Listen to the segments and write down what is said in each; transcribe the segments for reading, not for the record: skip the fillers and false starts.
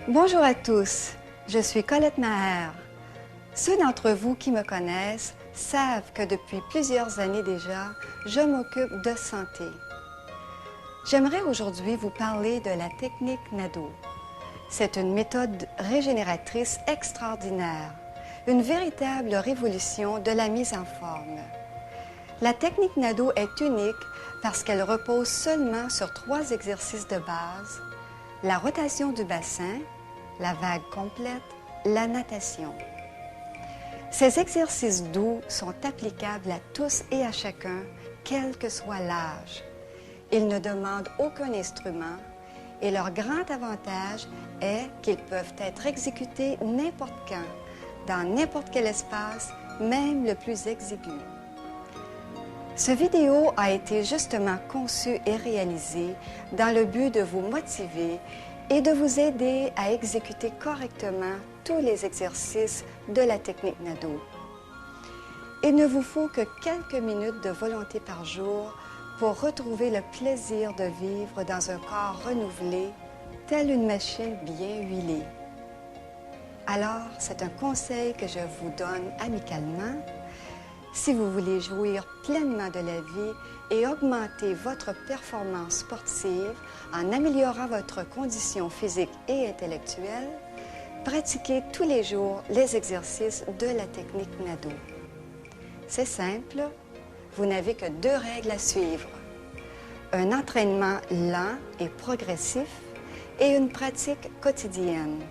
Bonjour à tous, je suis Colette Maher. Ceux d'entre vous qui me connaissent savent que depuis plusieurs années déjà, je m'occupe de santé. J'aimerais aujourd'hui vous parler de la technique NADO. C'est une méthode régénératrice extraordinaire, une véritable révolution de la mise en forme. La technique NADO est unique parce qu'elle repose seulement sur 3 exercices de base: la rotation du bassin, la vague complète, la natation. Ces exercices doux sont applicables à tous et à chacun, quel que soit l'âge. Ils ne demandent aucun instrument et leur grand avantage est qu'ils peuvent être exécutés n'importe quand, dans n'importe quel espace, même le plus exigu. Ce vidéo a été justement conçu et réalisé dans le but de vous motiver et de vous aider à exécuter correctement tous les exercices de la technique NADO. Il ne vous faut que quelques minutes de volonté par jour pour retrouver le plaisir de vivre dans un corps renouvelé, telle une machine bien huilée. Alors, c'est un conseil que je vous donne amicalement. Si vous voulez jouir pleinement de la vie et augmenter votre performance sportive en améliorant votre condition physique et intellectuelle, pratiquez tous les jours les exercices de la technique NADO. C'est simple, vous n'avez que 2 règles à suivre: un entraînement lent et progressif et une pratique quotidienne.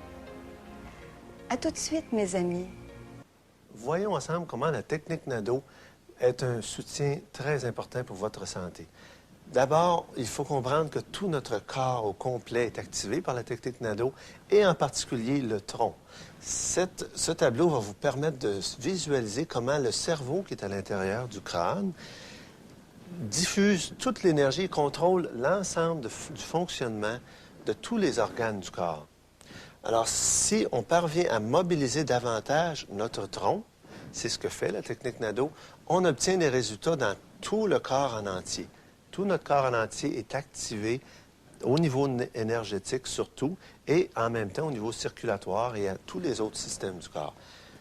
À tout de suite, mes amis. Voyons ensemble comment la technique NADO est un soutien très important pour votre santé. D'abord, il faut comprendre que tout notre corps au complet est activé par la technique NADO et en particulier le tronc. Ce tableau va vous permettre de visualiser comment le cerveau qui est à l'intérieur du crâne diffuse toute l'énergie et contrôle l'ensemble du fonctionnement de tous les organes du corps. Alors, si on parvient à mobiliser davantage notre tronc, c'est ce que fait la technique NADO, on obtient des résultats dans tout le corps en entier. Tout notre corps en entier est activé au niveau énergétique surtout et en même temps au niveau circulatoire et à tous les autres systèmes du corps.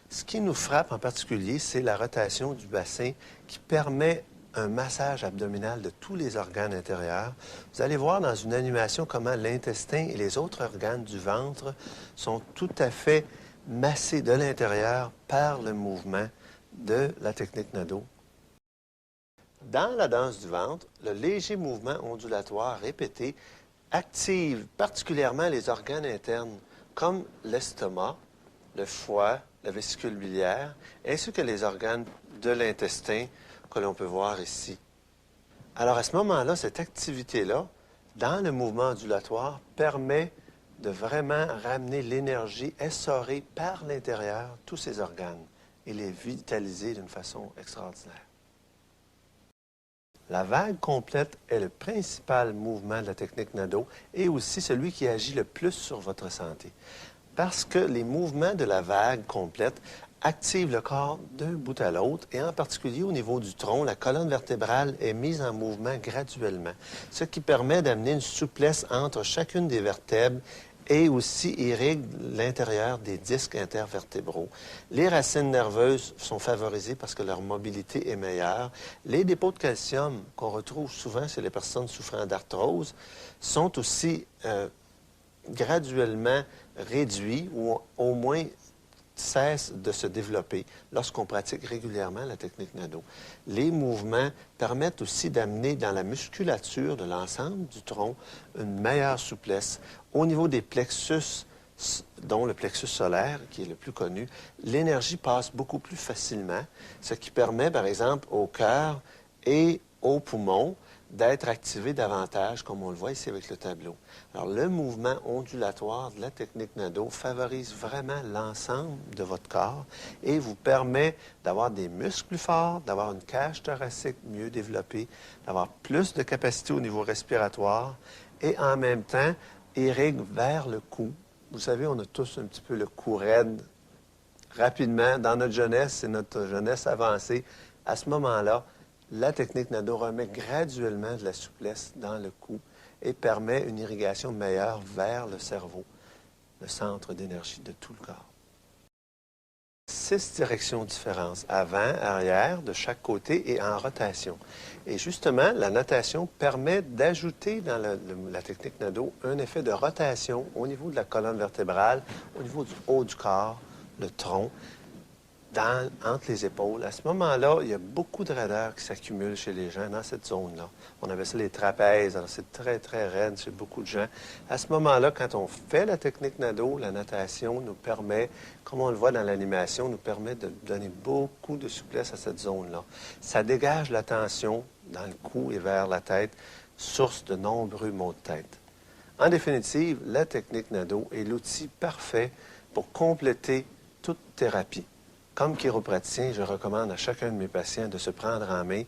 Ce qui nous frappe en particulier, c'est la rotation du bassin qui permet un massage abdominal de tous les organes intérieurs. Vous allez voir dans une animation comment l'intestin et les autres organes du ventre sont tout à fait massés de l'intérieur par le mouvement de la technique NADO. Dans la danse du ventre, le léger mouvement ondulatoire répété active particulièrement les organes internes comme l'estomac, le foie, la vésicule biliaire, ainsi que les organes de l'intestin que l'on peut voir ici. Alors à ce moment-là, cette activité-là, dans le mouvement ondulatoire, permet de vraiment ramener l'énergie essorée par l'intérieur, tous ces organes, et les vitaliser d'une façon extraordinaire. La vague complète est le principal mouvement de la technique NADO et aussi celui qui agit le plus sur votre santé. Parce que les mouvements de la vague complète activent le corps d'un bout à l'autre et en particulier au niveau du tronc, la colonne vertébrale est mise en mouvement graduellement, ce qui permet d'amener une souplesse entre chacune des vertèbres et aussi irrigue l'intérieur des disques intervertébraux. Les racines nerveuses sont favorisées parce que leur mobilité est meilleure. Les dépôts de calcium qu'on retrouve souvent chez les personnes souffrant d'arthrose sont aussi graduellement réduits ou au moins cessent de se développer lorsqu'on pratique régulièrement la technique NADO. Les mouvements permettent aussi d'amener dans la musculature de l'ensemble du tronc une meilleure souplesse. Au niveau des plexus, dont le plexus solaire, qui est le plus connu, l'énergie passe beaucoup plus facilement, ce qui permet, par exemple, au cœur et aux poumons d'être activés davantage, comme on le voit ici avec le tableau. Alors, le mouvement ondulatoire de la technique NADO favorise vraiment l'ensemble de votre corps et vous permet d'avoir des muscles plus forts, d'avoir une cage thoracique mieux développée, d'avoir plus de capacité au niveau respiratoire et en même temps, irrigue vers le cou. Vous savez, on a tous un petit peu le cou raide. Rapidement, dans notre jeunesse et notre jeunesse avancée, à ce moment-là, la technique NADO remet graduellement de la souplesse dans le cou et permet une irrigation meilleure vers le cerveau. le centre d'énergie de tout le corps. 6 directions différentes, avant, arrière, de chaque côté et en rotation. Et justement, la natation permet d'ajouter dans la technique Nadeau un effet de rotation au niveau de la colonne vertébrale, au niveau du haut du corps, le tronc, entre les épaules. À ce moment-là, il y a beaucoup de raideur qui s'accumule chez les gens dans cette zone-là. On appelle ça les trapèzes. Alors, c'est très, très raide chez beaucoup de gens. À ce moment-là, quand on fait la technique Nadeau, la natation nous permet, comme on le voit dans l'animation, nous permet de donner beaucoup de souplesse à cette zone-là. Ça dégage la tension dans le cou et vers la tête, source de nombreux maux de tête. En définitive, la technique Nadeau est l'outil parfait pour compléter toute thérapie. Comme chiropraticien, je recommande à chacun de mes patients de se prendre en main.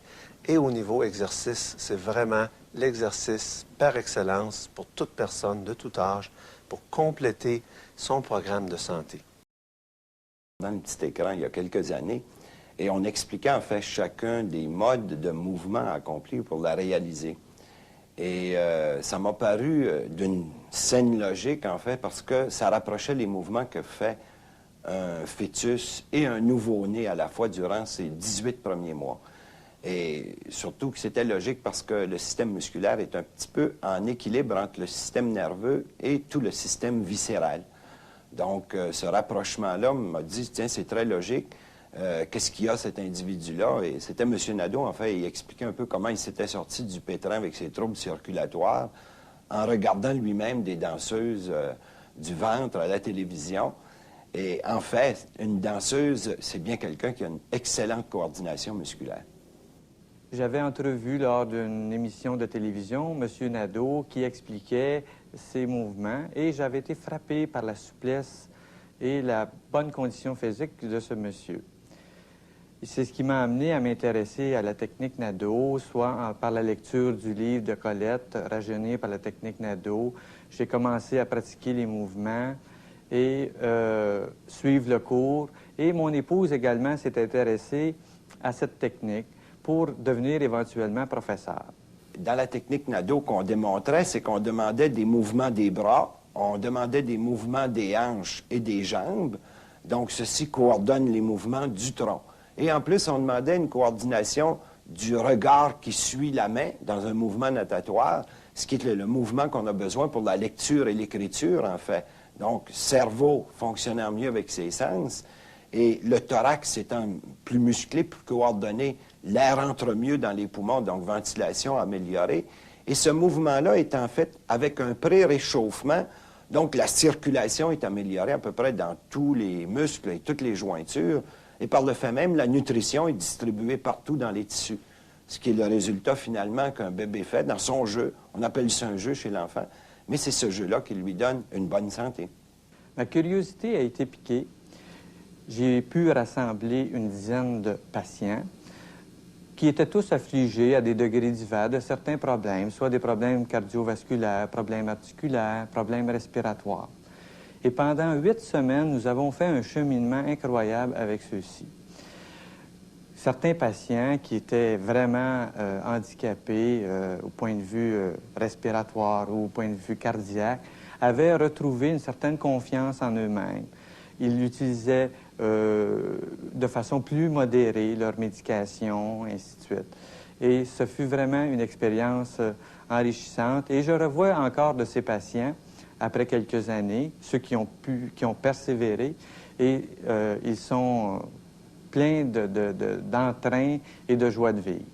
Et au niveau exercice, c'est vraiment l'exercice par excellence pour toute personne de tout âge pour compléter son programme de santé. Dans le petit écran, il y a quelques années, et on expliquait en fait chacun des modes de mouvement à accomplir pour la réaliser. Et ça m'a paru d'une saine logique, en fait, parce que ça rapprochait les mouvements que fait un fœtus et un nouveau-né à la fois durant ses 18 premiers mois. Et surtout que c'était logique parce que le système musculaire est un petit peu en équilibre entre le système nerveux et tout le système viscéral. Donc, ce rapprochement-là m'a dit, tiens, c'est très logique. Qu'est-ce qu'il y a, cet individu-là? Et c'était M. Nadeau, en fait, il expliquait un peu comment il s'était sorti du pétrin avec ses troubles circulatoires en regardant lui-même des danseuses du ventre à la télévision. Et en fait, une danseuse, c'est bien quelqu'un qui a une excellente coordination musculaire. J'avais entrevu lors d'une émission de télévision M. Nadeau qui expliquait ses mouvements et j'avais été frappé par la souplesse et la bonne condition physique de ce monsieur. C'est ce qui m'a amené à m'intéresser à la technique Nadeau, soit par la lecture du livre de Colette, Rajeunir par la technique Nadeau. J'ai commencé à pratiquer les mouvements et suivre le cours. Et mon épouse également s'est intéressée à cette technique pour devenir éventuellement professeur. Dans la technique Nadeau qu'on démontrait, c'est qu'on demandait des mouvements des bras, on demandait des mouvements des hanches et des jambes. Donc, ceci coordonne les mouvements du tronc. Et en plus, on demandait une coordination du regard qui suit la main dans un mouvement natatoire, ce qui est le mouvement qu'on a besoin pour la lecture et l'écriture, en fait. Donc, cerveau fonctionnant mieux avec ses sens, et le thorax étant plus musclé, plus coordonné, l'air entre mieux dans les poumons, donc ventilation améliorée. Et ce mouvement-là est en fait avec un pré-réchauffement, donc la circulation est améliorée à peu près dans tous les muscles et toutes les jointures, et par le fait même, la nutrition est distribuée partout dans les tissus, ce qui est le résultat finalement qu'un bébé fait dans son jeu. On appelle ça un jeu chez l'enfant, mais c'est ce jeu-là qui lui donne une bonne santé. Ma curiosité a été piquée. J'ai pu rassembler une dizaine de patients qui étaient tous affligés à des degrés divers de certains problèmes, soit des problèmes cardiovasculaires, problèmes articulaires, problèmes respiratoires. Et pendant 8 semaines, nous avons fait un cheminement incroyable avec ceux-ci. Certains patients qui étaient vraiment handicapés au point de vue respiratoire ou au point de vue cardiaque avaient retrouvé une certaine confiance en eux-mêmes. Ils utilisaient de façon plus modérée leur médication, ainsi de suite. Et ce fut vraiment une expérience enrichissante. Et je revois encore de ces patients, après quelques années, ceux qui ont persévéré, et ils sont pleins d'entrain et de joie de vivre.